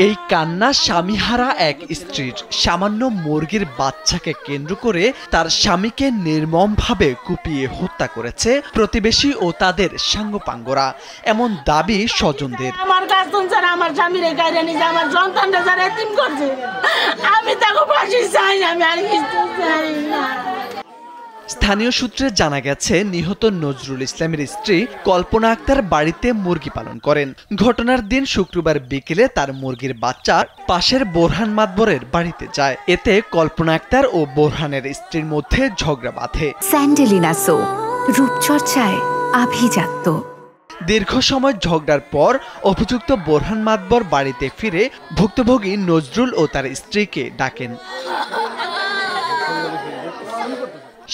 এই কান্না স্বামীহারা এক স্ত্রীর। সামান্য মুরগির বাচ্চাকে কেন্দ্র করে তার স্বামীকে নির্মমভাবে কুপিয়ে হত্যা করেছে প্রতিবেশী ও তাদের সাঙ্গপাঙ্গরা, এমন দাবি স্বজনদের। আমার কাছ থেকে আমার স্বামীর গাড়ি নিয়ে আমার সন্তানটা যারা এতিম করছে, আমি তাকে ফাঁসি চাই, আমি আর কিছু চাই না। স্থানীয় সূত্রে জানা গেছে, নিহত নজরুল ইসলামের স্ত্রী কল্পনা আক্তার বাড়িতে মুরগি পালন করেন। ঘটনার দিন শুক্রবার বিকেলে তার মুরগির বাচ্চা পাশের বোরহান মাতবরের বাড়িতে যায়। এতে কল্পনা আক্তার ও বোরহানের স্ত্রীর মধ্যে ঝগড়া বাঁধে। স্যান্ডেলিনা সো, রূপচর্চায় আভিজাত্য। দীর্ঘ সময় ঝগড়ার পর অভিযুক্ত বোরহান মাতবর বাড়িতে ফিরে ভুক্তভোগী নজরুল ও তার স্ত্রীকে ডাকেন।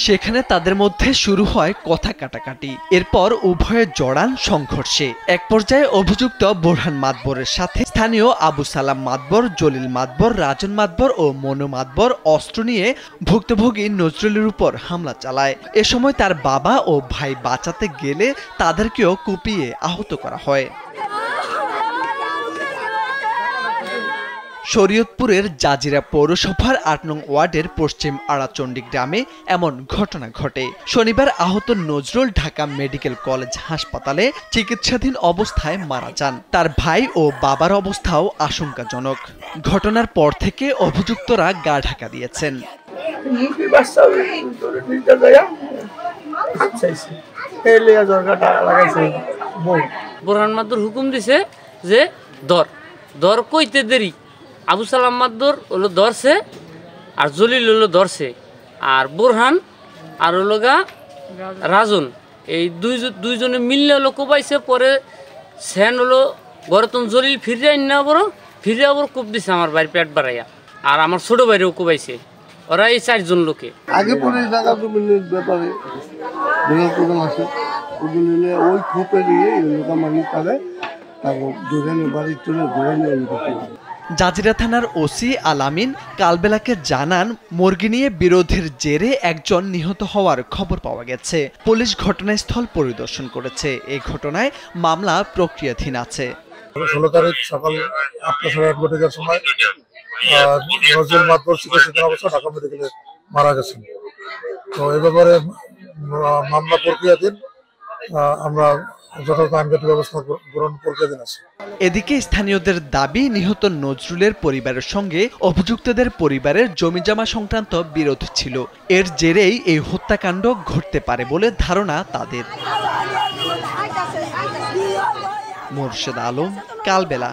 সেখানে তাদের মধ্যে শুরু হয় কথা কাটাকাটি। এরপর উভয়ে জড়ান সংঘর্ষে। এক পর্যায়ে অভিযুক্ত বোরহান মাতবরের সাথে স্থানীয় আবু সালাম মাতবর, জলিল মাতবর, রাজন মাতবর ও মনু মাতবর অস্ত্র নিয়ে ভুক্তভোগী নজরুলের উপর হামলা চালায়। এ সময় তার বাবা ও ভাই বাঁচাতে গেলে তাদেরকেও কুপিয়ে আহত করা হয়। শরীয়তপুরের জাজিরা পৌরসভার ৮ নং ওয়ার্ডের পশ্চিম আড়াচণ্ডী গ্রামে এমন ঘটনা ঘটে। শনিবার আহত নজরুল ঢাকা মেডিকেল কলেজ হাসপাতালে চিকিৎসাধীন অবস্থায় মারা যান। তার ভাই ও বাবার অবস্থাও আশঙ্কাজনক। ঘটনার পর থেকে অভিযুক্তরা গা ঢাকা দিয়েছেন। বোরহান মাতবর হুকুম দিছে যে দর কইতে দেরি। আবু সালাম মাতবর হলো ধরছে, আর জলিল হলো ধরছে, আর বোরহান আর হলো রাজন, এই দুইজনে মিললে হলো কোপাইছে। পরে সেন হলো গরতন জলিল ফিরে না ফিরে আবার কোপ দিছে আমার বাড়ি পেট বাড়াইয়া, আর আমার ছোট বাইরেও কোপাইছে। ওরা এই 4 জন লোকে। আগে পুলিশ জায়গা জমিনের ব্যাপারে আছে, ওই খোপে দিয়ে লোকা মালিক তাদের বাড়ির চলে ঘুরে নিয়ে। জাজিরা থানার ওসি আলামিন কালবেলাকে জানান, মুরগি নিয়ে বিরোধের জেরে একজন নিহত হওয়ার খবর পাওয়া গেছে। পুলিশ ঘটনাস্থল পরিদর্শন করেছে। এই ঘটনায় মামলা প্রক্রিয়াধীন আছে। 16 তারিখ সকাল 8টার সময় নজরুল মাতবর চিকিৎসাধীন অবস্থায় ঢাকা মেডিকেলে মারা গেছেন। তো এই ব্যাপারে মামলা প্রক্রিয়াধীন, আমরা এদিকে স্থানীয়দের দাবি, নিহত নজরুলের পরিবারের সঙ্গে অভিযুক্তদের পরিবারের জমিজমা সংক্রান্ত বিরোধ ছিল। এর জেরেই এই হত্যাকাণ্ড ঘটতে পারে বলে ধারণা তাদের। মোরশেদ আলম, কালবেলা।